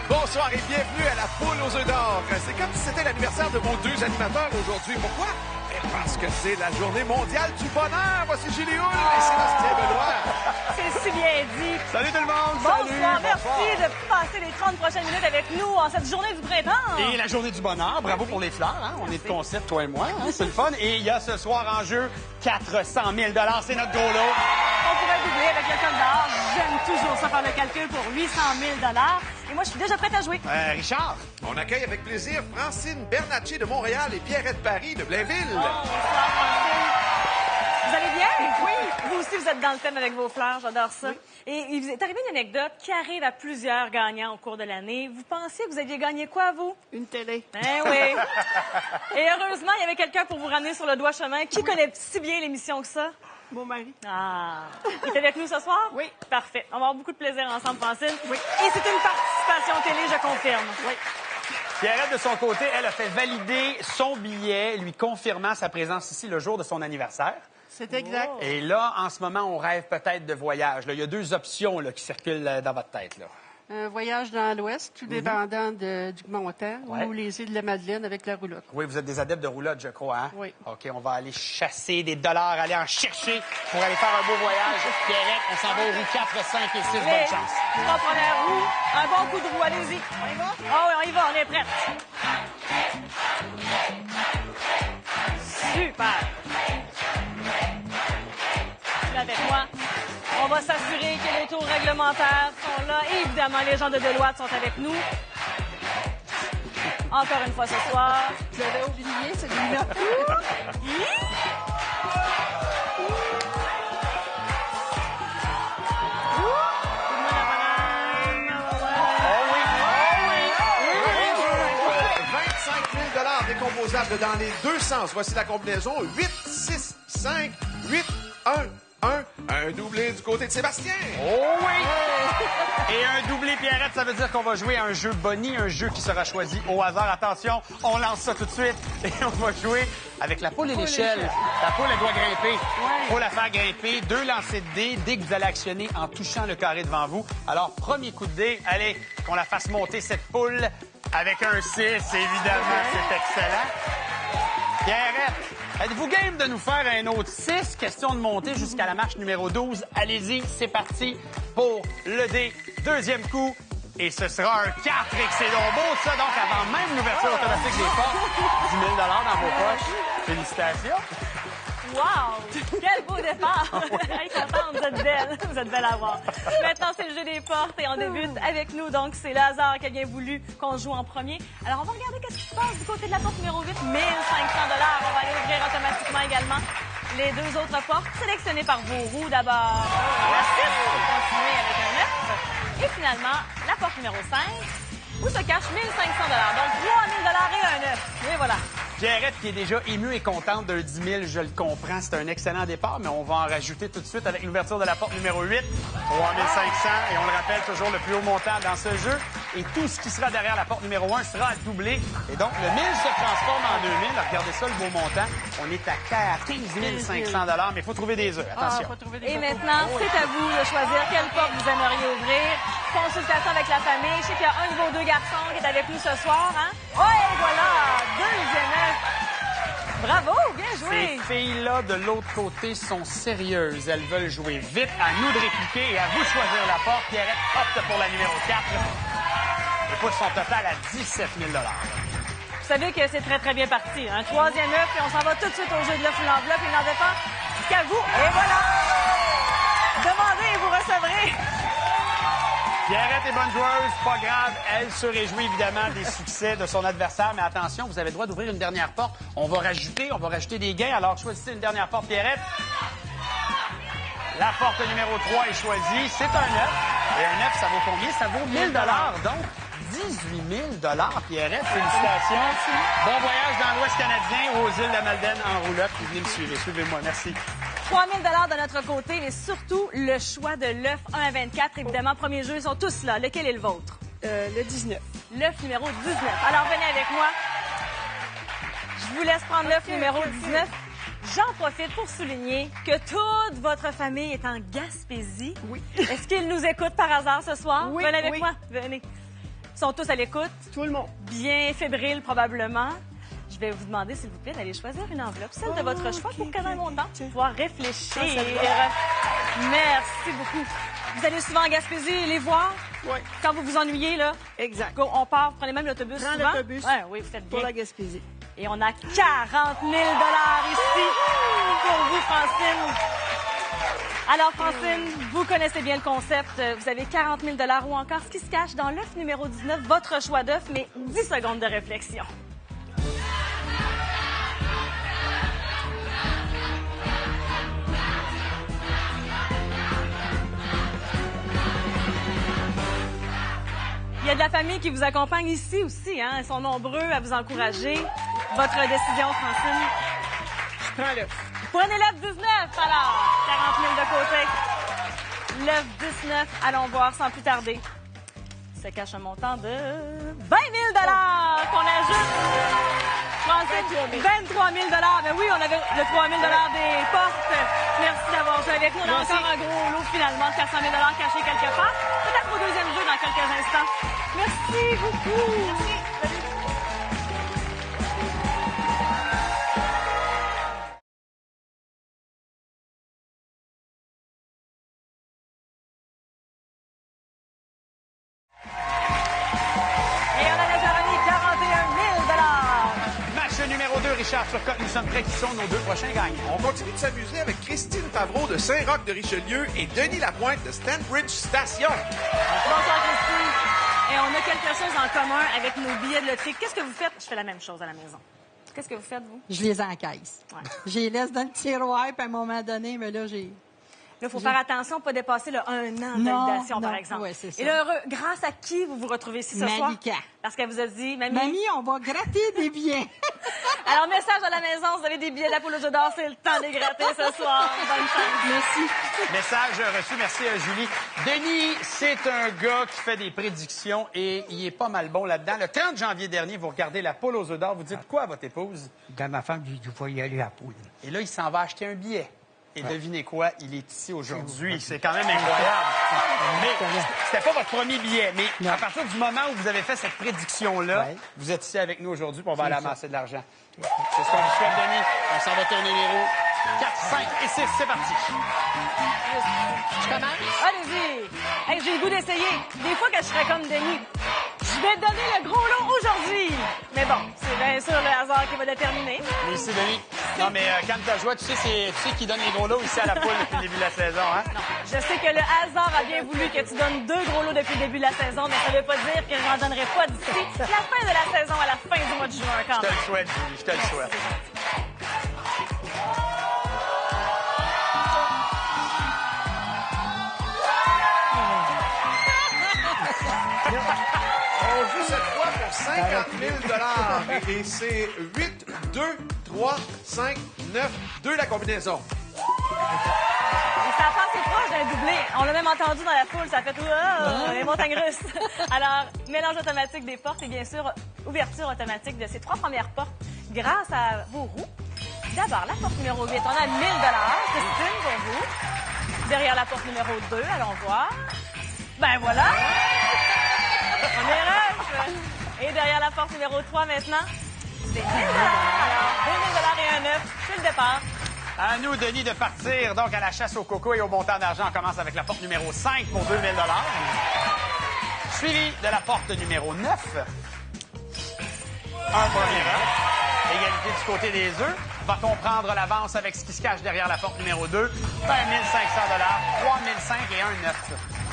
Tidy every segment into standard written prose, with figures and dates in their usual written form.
Bonsoir et bienvenue à la poule aux œufs d'or. C'est comme si c'était l'anniversaire de vos deux animateurs aujourd'hui. Pourquoi? Parce que c'est la journée mondiale du bonheur. Voici Julie Houle et Sébastien Benoît. C'est si bien dit. Salut tout le monde. Bonsoir, Salut. merci de passer les 30 prochaines minutes avec nous en cette journée du printemps. Et la journée du bonheur. Bravo pour les fleurs. Hein? On est de concept, toi et moi. Hein? C'est le fun. Et il y a ce soir en jeu 400 000 $. C'est notre gros lot. On pourrait doubler avec le code d'or. J'aime toujours ça faire le calcul pour 800 000 $. Et moi, je suis déjà prête à jouer. Richard. On accueille avec plaisir Francine Bernacci de Montréal et Pierrette Paris de Blainville. Bonsoir, Francine. Vous allez bien? Oui. Vous aussi, vous êtes dans le thème avec vos fleurs. J'adore ça. Oui. Et il vous est arrivé une anecdote qui arrive à plusieurs gagnants au cours de l'année. Vous pensiez que vous aviez gagné quoi, vous? Une télé. Eh oui. Et heureusement, il y avait quelqu'un pour vous ramener sur le doigt chemin. Qui connaît si bien l'émission que ça? Mon mari. Ah. Il est avec nous ce soir? Oui. Parfait. On va avoir beaucoup de plaisir ensemble, Francine. Oui. Et c'est une participation télé, je confirme. Oui. Pierrette, de son côté, elle a fait valider son billet, lui confirmant sa présence ici le jour de son anniversaire. C'est exact. Et là, en ce moment, on rêve peut-être de voyage. Là. Il y a deux options là, qui circulent dans votre tête. Là. Un voyage dans l'Ouest, tout dépendant du montant, Ouais. ou les îles de la Madeleine avec la roulotte. Oui, vous êtes des adeptes de roulotte, je crois. Hein? Oui. OK, on va aller chasser des dollars, aller en chercher pour aller faire un beau voyage. Pierrette, on s'en va aux roues 4, 5 et 6. Bonne chance. Trois premières roues, un bon coup de roue, allez-y. On y va? Ah oui, on y va, on est prêts. Super. Là avec moi. On va s'assurer que les tours réglementaires sont là. Et évidemment, les gens de Deloitte sont avec nous. Encore une fois ce soir. Vous avez oublié celui-là. Oh oui! 25 000 $ décomposables dans les deux sens. Voici la combinaison 8, 6, 5, 8, 1, 1. Un doublé du côté de Sébastien. Oh oui! Et un doublé Pierrette, ça veut dire qu'on va jouer à un jeu Bonnie, un jeu qui sera choisi au hasard. Attention, on lance ça tout de suite et on va jouer avec la poule et l'échelle. La poule, elle doit grimper. Faut la faire grimper. 2 lancers de dés, dès que vous allez actionner en touchant le carré devant vous. Alors, premier coup de dé, allez, qu'on la fasse monter cette poule avec un 6, évidemment, c'est excellent. Pierrette, êtes-vous game de nous faire un autre 6? Question de monter jusqu'à la marche numéro 12. Allez-y, c'est parti pour le dé. Deuxième coup. Et ce sera un 4 et que c'est donc beau, ça. Donc, avant même l'ouverture automatique des portes, 10 000 $ dans vos poches. Félicitations. Wow! Quel beau départ! Hey, contente, vous êtes belle. Vous êtes belle à voir. Maintenant, c'est le jeu des portes et on débute avec nous. Donc, c'est le hasard qui a bien voulu qu'on joue en premier. Alors, on va regarder qu'est-ce qui se passe du côté de la porte numéro 8. 1 500 $. On va aller ouvrir automatiquement également les deux autres portes sélectionnées par vos roues d'abord. La 6 pour continuer avec un 9. Et finalement, la porte numéro 5 où se cache 1 500 $. Donc, 3 000 $ et un 9. Et voilà. Pierrette, qui est déjà émue et contente d'un 10 000, je le comprends, c'est un excellent départ, mais on va en rajouter tout de suite avec l'ouverture de la porte numéro 8, 3 500, et on le rappelle, toujours le plus haut montant dans ce jeu. Et tout ce qui sera derrière la porte numéro 1 sera doublé. Et donc, le 1000 se transforme en 2000. Regardez ça, le beau montant. On est à 15 500 $, mais il faut trouver des œufs. Attention. Et maintenant, c'est à vous de choisir quelle porte vous aimeriez ouvrir. Consultation avec la famille. Je sais qu'il y a un de vos deux garçons qui est avec nous ce soir. Hein? Oh, et voilà! Deuxième œuf. Bravo! Bien joué! Ces filles-là, de l'autre côté, sont sérieuses. Elles veulent jouer vite. À nous de répliquer et à vous de choisir la porte. Pierrette opte pour la numéro 4. Et pousse son total à 17 000 $. Vous savez que c'est très, très bien parti. Un troisième œuf, et on s'en va tout de suite au jeu de l'œuf ou l'enveloppe. Il n'en dépend qu'à vous. Et voilà! Demandez et vous recevrez. Pierrette est bonne joueuse, pas grave. Elle se réjouit évidemment des succès de son adversaire. Mais attention, vous avez le droit d'ouvrir une dernière porte. On va rajouter des gains. Alors, choisissez une dernière porte, Pierrette. La porte numéro 3 est choisie. C'est un 9. Et un 9, ça vaut combien? Ça vaut 1 000 $. Donc, 18 000 $, Pierrette. Félicitations. Bon voyage dans l'Ouest canadien aux îles de la Madeleine en roulotte. Puis venez me suivre. Suivez-moi. Merci. 3 000 $ de notre côté, mais surtout le choix de l'œuf 1 à 24. Évidemment, premier jeu, ils sont tous là. Lequel est le vôtre? Le 19. L'œuf numéro 19. Alors, venez avec moi. Je vous laisse prendre l'œuf numéro 19. J'en profite pour souligner que toute votre famille est en Gaspésie. Oui. Est-ce qu'ils nous écoutent par hasard ce soir? Oui, Venez avec oui. moi. Venez. Ils sont tous à l'écoute. Tout le monde. Bien fébriles, probablement. Je vais vous demander, s'il vous plaît, d'aller choisir une enveloppe, celle de votre choix, pour qu'elle ait mon temps, pouvoir réfléchir. Merci beaucoup. Vous allez souvent en Gaspésie les voir? Oui. Quand vous vous ennuyez, là? Exact. Go, on part, vous prenez même l'autobus Prends souvent? l'autobus. Ouais, oui, vous faites bien. Pour la Gaspésie. Et on a 40 000 ici pour vous, Francine. Alors, Francine, vous connaissez bien le concept. Vous avez 40 000 ou encore ce qui se cache dans l'œuf numéro 19, votre choix d'œuf, mais 10 secondes de réflexion. Il y a de la famille qui vous accompagne ici aussi, hein? Ils sont nombreux à vous encourager. Votre décision, Francine. Je prends l'œuf. Prenez l'œuf 19, alors. 40 000 de côté. L'œuf 19, allons voir sans plus tarder. Se cache un montant de 20 000 qu'on ajoute. Francine, 23 000 Ben oui, on avait le 3 000 des portes. Merci d'avoir joué avec nous. On a encore un gros lot, finalement, de 400 000 cachés quelque part. Peut-être au deuxième jeu dans quelques instants. Merci beaucoup. Merci. Et on a déjà remis 41 000 Match numéro 2, Richard Turcotte. Nous sommes prêts. Qui sont nos deux prochains gagnants? On continue de s'amuser avec Christine Favreau de Saint-Roch de Richelieu et Denis Lapointe de Stanbridge Station. Bonsoir, Christine. Et on a quelque chose en commun avec nos billets de loterie. Qu'est-ce que vous faites? Je fais la même chose à la maison. Qu'est-ce que vous faites, vous? Je les encaisse. Ouais. Je les laisse dans le tiroir, puis à un moment donné, mais là, j'ai... Là, il faut faire attention, pas dépasser le 1 an de Non, validation, par non, exemple. ouais, c'est ça. Et là, grâce à qui vous vous retrouvez ici ce soir? Malika. Parce qu'elle vous a dit, Mamie... Mamie, on va gratter des billets. Alors, message à la maison, vous avez des billets de la poule aux œufs d'or, c'est le temps de les gratter ce soir. Bonne chance. Merci. Message reçu. Merci, Julie. Denis, c'est un gars qui fait des prédictions et il est pas mal bon là-dedans. Le 30 janvier dernier, vous regardez la poule aux œufs d'or. Vous dites quoi à votre épouse? Dans ma femme, il faut y aller à la poule. Et là, il s'en va acheter un billet. Et devinez quoi? Il est ici aujourd'hui. C'est quand même incroyable. Mais c'était pas votre premier billet. Mais à partir du moment où vous avez fait cette prédiction-là, Ouais. vous êtes ici avec nous aujourd'hui pour on va C'est aller ça. amasser de l'argent. C'est ce qu'on vous souhaite, Denis. On s'en va tourner les roues. 4, 5 et 6, c'est parti. Je commence? Allez-y. Hey, j'ai le goût d'essayer. Des fois que je serais comme Denis. Je vais donner le gros lot aujourd'hui. Mais bon, c'est bien sûr le hasard qui va déterminer. Merci, Denis. Non, mais quand tu as joué, tu sais qui donne les gros lots ici à la poule depuis le début de la saison, hein? Non, je sais que le hasard a bien voulu que tu donnes 2 gros lots depuis le début de la saison, mais ça ne veut pas dire que je n'en donnerai pas d'ici la fin de la saison à la fin du mois de juin quand Je te même. le souhaite, Julie. Je te le souhaite. On joue cette fois pour 50 000 et c'est 8, 2, 3, 5, 9, 2 la combinaison. Et ça passe assez proche d'un doublé. On l'a même entendu dans la foule, ça fait les montagnes russes. Alors, mélange automatique des portes et bien sûr, ouverture automatique de ces 3 premières portes grâce à vos roues. D'abord, la porte numéro 8, on a 1 000 Christine, pour vous. Derrière la porte numéro 2, allons voir. Ben voilà! On est rêve! Et derrière la porte numéro 3 maintenant, c'est 1 000 Alors, 2 000 et un 9, c'est le départ. À nous, Denis, de partir donc à la chasse au coco et au montant d'argent. On commence avec la porte numéro 5 pour 2 000 suivi de la porte numéro 9. Un premier œuf. Égalité du côté des œufs. Va-t-on prendre l'avance avec ce qui se cache derrière la porte numéro 2? 20 500 3 500 et un 9.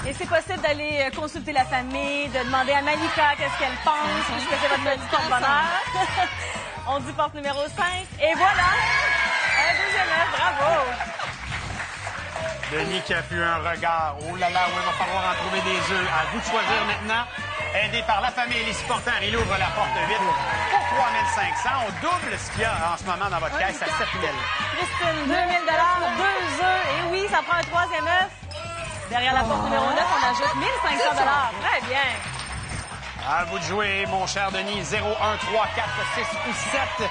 Et c'est possible d'aller consulter la famille, de demander à Malika qu'est-ce qu'elle pense, puisque c'est votre petit porte-bonheur. On dit porte numéro 5. Et voilà! Un deuxième œuf, bravo! Denis qui a pu un regard. Oh là là, où il va falloir en trouver des œufs. À vous de choisir maintenant. Aidé par la famille et les supporters, il ouvre la porte 8 pour 3 500. On double ce qu'il y a en ce moment dans votre caisse à 7 000. Christine, 2 000 2 œufs. Et oui, ça prend un troisième œuf. Derrière la porte numéro 9, on ajoute 1 500 Très bien. À vous de jouer, mon cher Denis. 0, 1, 3, 4, 6 ou 7.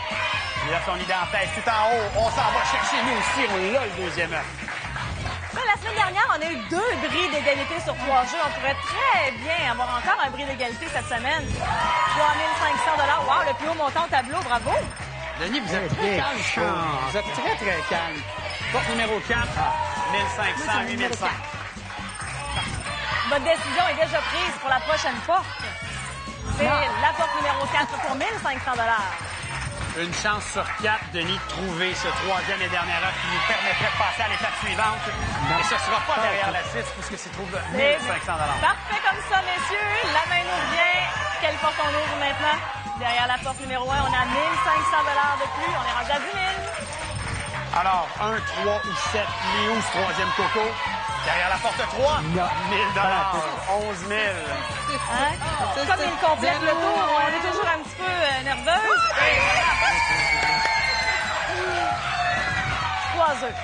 Il a son idée en tête tout en haut. On s'en va chercher nous aussi. On l'a le deuxième œuf. Là, la semaine dernière, on a eu 2 bris d'égalité sur 3 jeux. On pourrait très bien avoir encore un bris d'égalité cette semaine. 3500 $. Wow, le plus haut montant au tableau. Bravo. Denis, vous êtes très calme. Vous êtes très, très calme. Porte numéro 4, 1500, 8500. Votre décision est déjà prise pour la prochaine porte. C'est la porte numéro 4 pour 1500 $. Une chance sur 4, Denis, de trouver ce troisième et dernier œuf qui nous permettrait de passer à l'étape suivante. Et ce ne sera pas derrière la 6 puisque c'est trouve 1500 $. Parfait comme ça, messieurs. La main nous revient. Quelle porte on ouvre maintenant? Derrière la porte numéro 1, on a 1500 $ de plus. On est rendu à 10 000. Alors, 1, 3 ou 7, il est où ce troisième coco? Derrière la porte 3, 1000 $, 11 000. Hein? Comme il complète le tour, on est toujours un petit peu nerveuse. 3 œufs.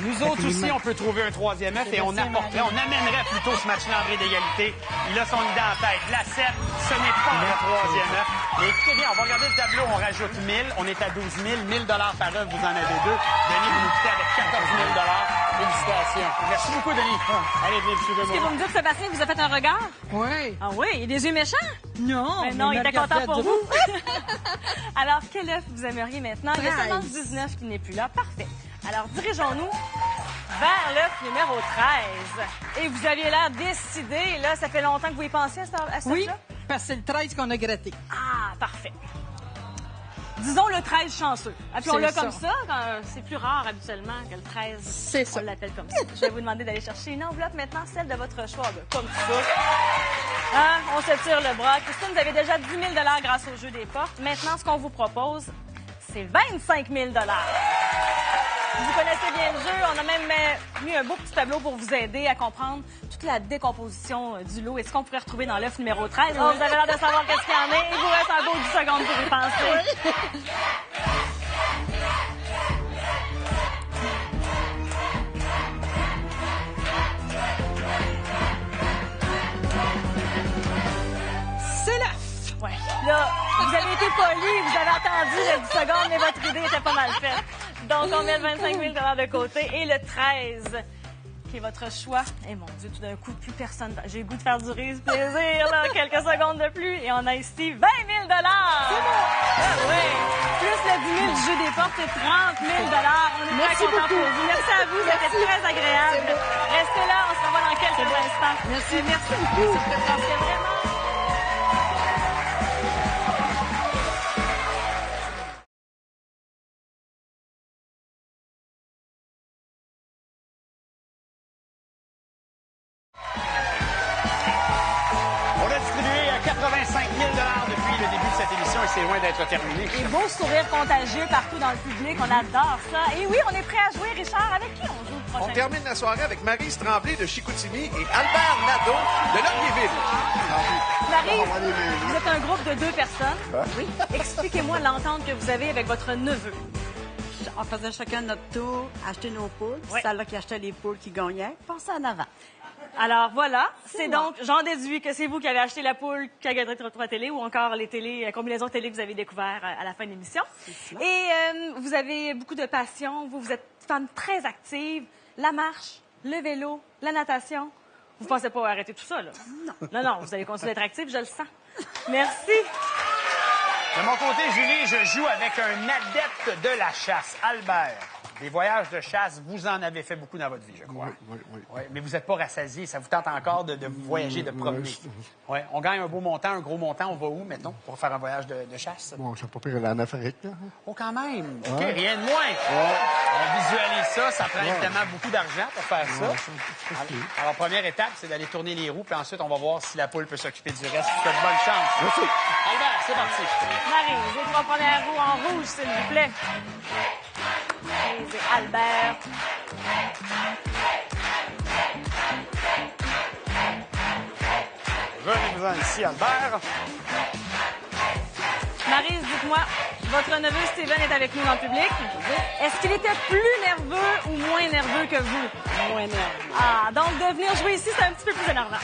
Nous autres aussi, on peut trouver un troisième œuf et on amènerait plutôt ce match-là en bris d'égalité. Il a son idée en tête. La 7, ce n'est pas le troisième œuf. Mais écoutez bien, on va regarder le tableau. On rajoute 1000. On est à 12 000. 1000 $ par œuf, vous en avez 2. Denis, vous nous quittez avec 14 000 $. Félicitations. Merci beaucoup, Denis. Allez, venez, suivez-moi. Est-ce que vous me dites que Sébastien vous a fait un regard? Oui. Ah oui, il a des yeux méchants? Non. Mais non, il était content pour vous. vous. Alors, quel œuf vous aimeriez maintenant? Il y a 13. seulement 19 qui n'est plus là. Parfait. Alors, dirigeons-nous vers l'œuf numéro 13. Et vous aviez l'air décidé. Là, ça fait longtemps que vous y pensiez à ce Oui, œuf-là? parce que c'est le 13 qu'on a gratté. Ah, parfait. Disons le 13 chanceux. Appelons-le C'est comme ça. ça. C'est plus rare habituellement que le 13. C'est ça. On l'appelle comme ça. Je vais vous demander d'aller chercher une enveloppe maintenant, celle de votre choix. Comme ça. Hein? On se tire le bras. Christine, vous avez déjà 10 000 $ grâce au jeu des portes. Maintenant, ce qu'on vous propose, c'est 25 000 $. Vous connaissez bien le jeu. On a même mis un beau petit tableau pour vous aider à comprendre toute la décomposition du lot et ce qu'on pourrait retrouver dans l'œuf numéro 13. Oh, vous avez l'air de savoir qu'est-ce qu'il y en a. Il vous reste un beau 10 secondes pour y penser. C'est l'œuf. Ouais. Là, vous avez été poli, vous avez attendu les 10 secondes, mais votre idée était pas mal faite. Donc, on met le 25 000 $ de côté et le 13, qui est votre choix. Eh mon Dieu, tout d'un coup, plus personne. J'ai le goût de faire durer ce plaisir, là. Quelques secondes de plus. Et on a ici 20 000 $. C'est bon! Ah, oui. Plus le 10 000 du jeu des portes, c'est 30 000 $. On est très contents pour vous. Merci à vous, c'était très agréable. Restez là, on se revoit dans quelques instants. Merci beaucoup. C'était vraiment... On a distribué 85 000 $ depuis le début de cette émission et c'est loin d'être terminé. Des beaux sourires contagieux partout dans le public. On adore ça. Et oui, on est prêt à jouer, Richard. Avec qui on joue le prochain? On termine la soirée avec Maryse Tremblay de Chicoutimi et Albert Nadeau de Laurierville. Maryse, vous êtes un groupe de 2 personnes. Oui. Expliquez-moi l'entente que vous avez avec votre neveu. On faisait chacun notre tour, acheter nos poules. Oui. C'est là qui achetait les poules qui gagnaient. Passez en avant. Alors voilà, c'est donc, j'en déduis que c'est vous qui avez acheté la poule qui a gagné votre télé ou encore les combinaisons télé que vous avez découvert à la fin de l'émission. Et vous avez beaucoup de passion, vous êtes femme très active, la marche, le vélo, la natation. Vous pensez pas arrêter tout ça, là? Non. Non, vous allez continuer d'être active, je le sens. Merci. De mon côté, Julie, je joue avec un adepte de la chasse, Albert. Des voyages de chasse, vous en avez fait beaucoup dans votre vie, je crois. Oui. Ouais, mais vous n'êtes pas rassasié. Ça vous tente encore de voyager, de promener. Ouais, on gagne un beau montant, un gros montant. On va où, mettons, pour faire un voyage de chasse? Bon, c'est pas pire aller en Afrique, là. Oh, quand même. OK, rien de moins. On visualise ça. Ça prend évidemment beaucoup d'argent pour faire ça. Alors, première étape, c'est d'aller tourner les roues. Puis ensuite, on va voir si la poule peut s'occuper du reste. Je vous souhaite bonne chance. Merci. Albert, c'est parti. Marie, les 3 premières roues en rouge, s'il vous plaît. Et c'est Albert. Venez-vous-en ici, Albert. Maryse, dites-moi, votre neveu Steven est avec nous dans le public. Est-ce qu'il était plus nerveux ou moins nerveux que vous? Moins nerveux. Ah, donc de venir jouer ici, c'est un petit peu plus énervant.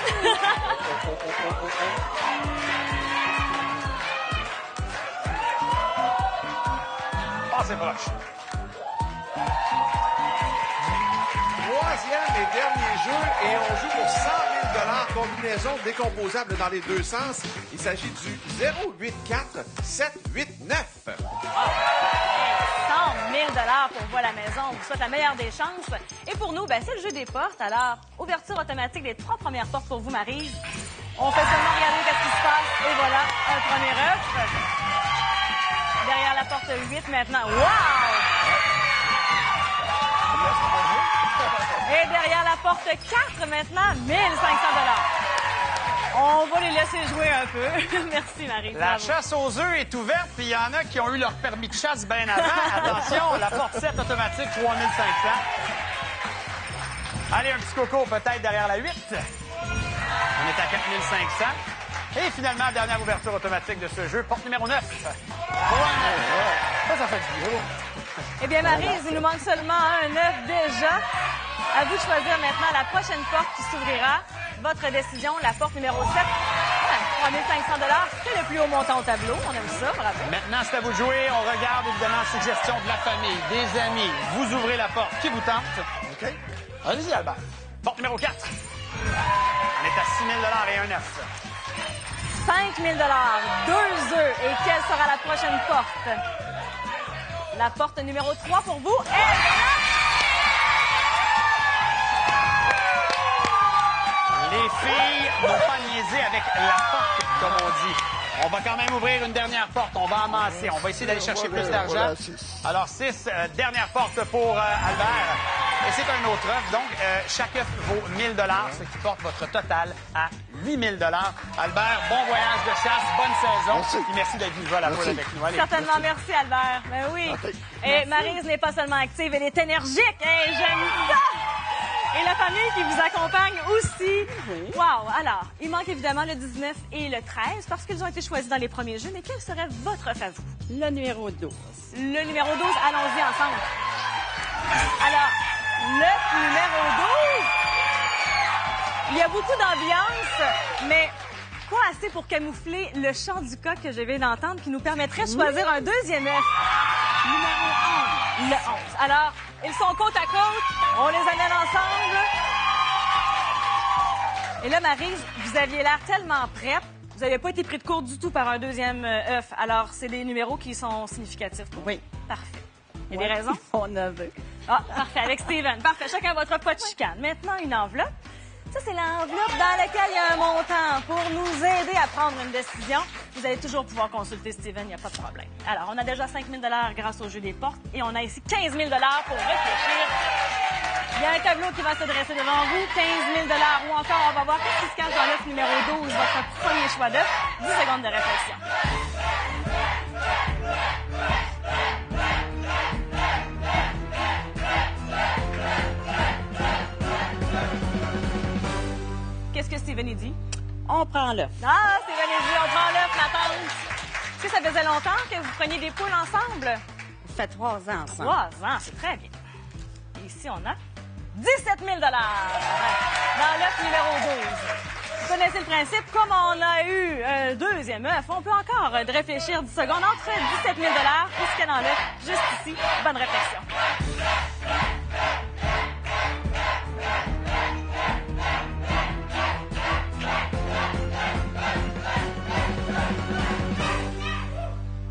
Passez proche. troisième et dernier jeu et on joue pour 100 000 combinaison décomposable dans les deux sens. Il s'agit du 084-789. 100 000 pour vous à la maison. On vous souhaite la meilleure des chances. Et pour nous, ben, c'est le jeu des portes. Alors, ouverture automatique des 3 premières portes pour vous, Maryse. On fait seulement regarder ce qui se passe. Et voilà, un premier œuf. Derrière la porte 8 maintenant. Wow! Et derrière la porte 4 maintenant, 1 500 $. On va les laisser jouer un peu. Merci, Marie. La chasse aux œufs est ouverte, puis il y en a qui ont eu leur permis de chasse bien avant. Attention, la porte 7 automatique, 3 500. Allez, un petit coco peut-être derrière la 8. On est à 4 500. Et finalement, dernière ouverture automatique de ce jeu, porte numéro 9. Ça fait du bien. Eh bien, Maryse, il nous manque seulement un œuf déjà. À vous de choisir maintenant la prochaine porte qui s'ouvrira. Votre décision, la porte numéro 7. 3 500 $. C'est le plus haut montant au tableau. On aime ça, bravo. Maintenant, c'est à vous de jouer. On regarde évidemment la suggestion de la famille, des amis. Vous ouvrez la porte qui vous tente. OK. Allez-y, Albert. Porte numéro 4. On est à 6 000 $ et un œuf. 5 000 $, 2 œufs. Et quelle sera la prochaine porte? La porte numéro 3 pour vous. Et Les filles n'ont pas niaisé avec la porte, comme on dit. On va quand même ouvrir une dernière porte. On va amasser. On va essayer d'aller chercher plus d'argent. Alors, 6, dernière porte pour Albert. Et c'est un autre œuf. Donc, chaque œuf vaut 1 000 $, ce qui porte votre total à 8 000 $. Albert, bon voyage de chasse, bonne saison. Merci. Et merci d'être venu jouer à la poule avec nous. Allez. certainement, merci, Albert. Ben oui. Et Maryse n'est pas seulement active, elle est énergique. Hey, j'aime ça! Et la famille qui vous accompagne aussi. Wow! Alors, il manque évidemment le 19 et le 13 parce qu'ils ont été choisis dans les premiers jeux. Mais quel serait votre favori? Le numéro 12. Le numéro 12, allons-y ensemble. Alors, le numéro 12, il y a beaucoup d'ambiance, mais pas assez pour camoufler le chant du coq que je viens d'entendre qui nous permettrait de choisir un deuxième œuf. Numéro Le 11. Alors, ils sont côte à côte. On les amène ensemble. Et là, Maryse, vous aviez l'air tellement prête. Vous n'avez pas été pris de court du tout par un deuxième œuf. Alors, c'est des numéros qui sont significatifs pour vous. Oui. Parfait. Il y a des raisons? Mon neveu. Ah, parfait. Avec Steven. Parfait. Chacun votre pas de chicane. Maintenant, une enveloppe. Ça, c'est l'enveloppe dans laquelle il y a un montant pour nous aider à prendre une décision. Vous allez toujours pouvoir consulter Steven, il n'y a pas de problème. Alors, on a déjà 5 000 $ grâce au jeu des portes et on a ici 15 000 $ pour réfléchir. Il y a un tableau qui va se dresser devant vous, 15 000 $ ou encore, on va voir qu'est-ce qui se cache dans l'œuf numéro 12, votre premier choix d'œuf. 10 secondes de réflexion. Qu'est-ce que Steven y dit? On prend l'œuf. Ah, Steven y dit, on prend l'œuf, ma tante. Est-ce que ça faisait longtemps que vous preniez des poules ensemble? Ça fait 3 ans ensemble. 3 ans, c'est très bien. Et ici, on a 17 000 $ dans l'œuf numéro 12. Vous connaissez le principe. Comme on a eu un deuxième œuf, on peut encore réfléchir 10 secondes entre 17 000 $ et ce qu'il y a dans l'œuf, juste ici. Bonne réflexion.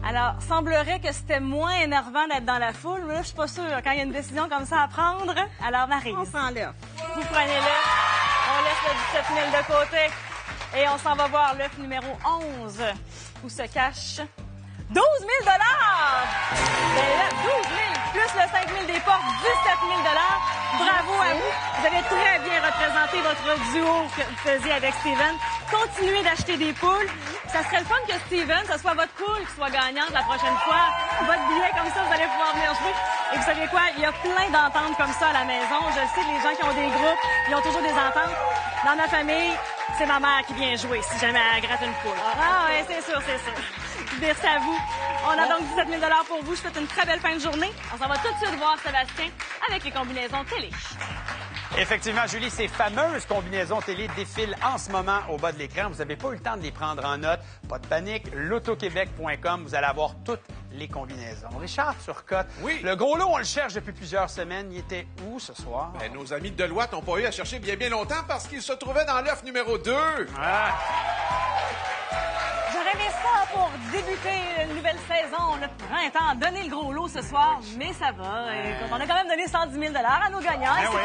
Alors, semblerait que c'était moins énervant d'être dans la foule, mais là, je suis pas sûre quand il y a une décision comme ça à prendre. Alors, Maryse, On prend l'œuf. vous prenez l'œuf, on laisse le 17 000 de côté et on s'en va voir l'œuf numéro 11 où se cache 12 000 $! Ben là, 12 000 plus le 5 000 des portes, 17 000 $. Bravo à vous. Vous avez très bien représenté votre duo que vous faisiez avec Steven. Continuez d'acheter des poules. Ça serait le fun que Steven, ce soit votre poule qui soit gagnante la prochaine fois. Votre billet, comme ça, vous allez pouvoir venir jouer. Et vous savez quoi? Il y a plein d'ententes comme ça à la maison. Je le sais, les gens qui ont des groupes, ils ont toujours des ententes. Dans ma famille, c'est ma mère qui vient jouer si jamais elle gratte une poule. Ah oui, c'est sûr, c'est sûr. Merci à vous. On a donc 17 000 $ pour vous. Je vous souhaite une très belle fin de journée. On s'en va tout de suite voir Sébastien avec les combinaisons télé. Effectivement, Julie, ces fameuses combinaisons télé défilent en ce moment au bas de l'écran. Vous n'avez pas eu le temps de les prendre en note. Pas de panique. Lotoquebec.com, vous allez avoir toutes les combinaisons. Richard Turcotte, oui. Le gros lot, on le cherche depuis plusieurs semaines. Il était où ce soir? Ben, nos amis de Deloitte n'ont pas eu à chercher bien longtemps parce qu'il se trouvait dans l'œuf numéro 2. Ah. J'aurais aimé ça pour débuter une nouvelle saison, notre printemps, donner le gros lot ce soir, mais ça va. Écoute, on a quand même donné 110 000 à nos gagnants. Ben oui,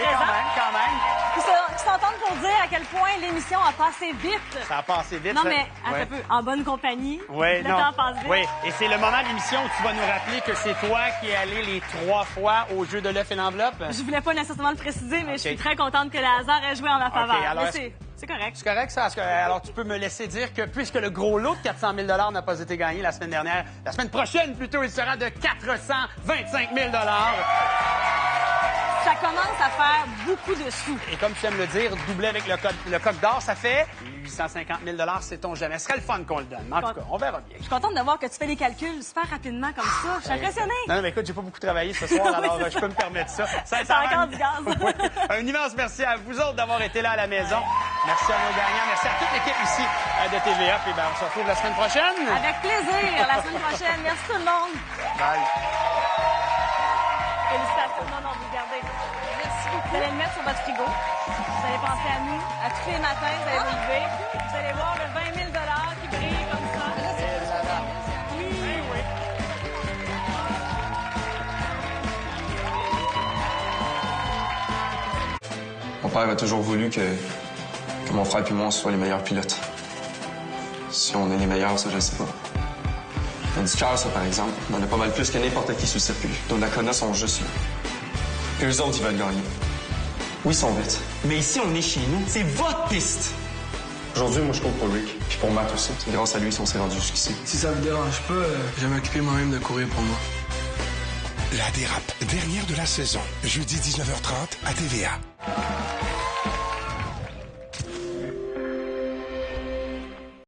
quand même. Qui s'entendent pour dire à quel point l'émission a passé vite. Ça a passé vite. Non, ça. mais un peu, en bonne compagnie. Oui, le non. temps passe vite. Oui, et c'est le moment de l'émission où tu vas nous rappeler que c'est toi qui es allé les 3 fois au jeu de l'œuf et l'enveloppe. Je voulais pas nécessairement le préciser, mais OK. je suis très contente que le hasard ait joué en ma faveur. alors, Mais c'est correct. C'est correct, ça? Alors, tu peux me laisser dire que puisque le gros lot de 400 000 n'a pas été gagné la semaine dernière, la semaine prochaine, plutôt, il sera de 425 000 Ça commence à faire beaucoup de sous. Et comme tu aimes le dire, doublé avec le coq d'or, ça fait 850 000 sait-on jamais. Ce serait le fun qu'on le donne. Mais en tout cas, on verra bien. Je suis contente de voir que tu fais les calculs super rapidement comme ça. Je suis impressionnée. Non, mais écoute, j'ai pas beaucoup travaillé ce soir, alors je peux me permettre ça. T'as encore du gaz. Oui. Un immense merci à vous autres d'avoir été là à la maison. Merci à nos gagnants. Merci à toute l'équipe ici de TVA. Puis on se retrouve la semaine prochaine. Avec plaisir. La semaine prochaine. Merci tout le monde. Bye. Félicitations. Non, vous gardez. Merci beaucoup. Vous allez le mettre sur votre frigo. Vous allez penser à nous. À tous les matins, vous allez vous lever. Vous allez voir le 20 000 qui brille comme ça. Oui. Oui. Mon père a toujours voulu que mon frère et moi, on soit les meilleurs pilotes. Si on est les meilleurs, ça, je sais pas. IndyCar, ça, par exemple, on en a pas mal plus que n'importe qui sur le circuit. Nos Daytona sont juste là. Puis eux autres, ils veulent gagner. Oui, ils sont vite. Mais ici, on est chez nous. C'est votre piste. Aujourd'hui, moi, je cours pour Rick. Puis pour Matt aussi. C'est grâce à lui si on s'est rendu jusqu'ici. Si ça vous dérange pas, je vais m'occuper moi-même de courir pour moi. La dérape, dernière de la saison. Jeudi 19h30 à TVA.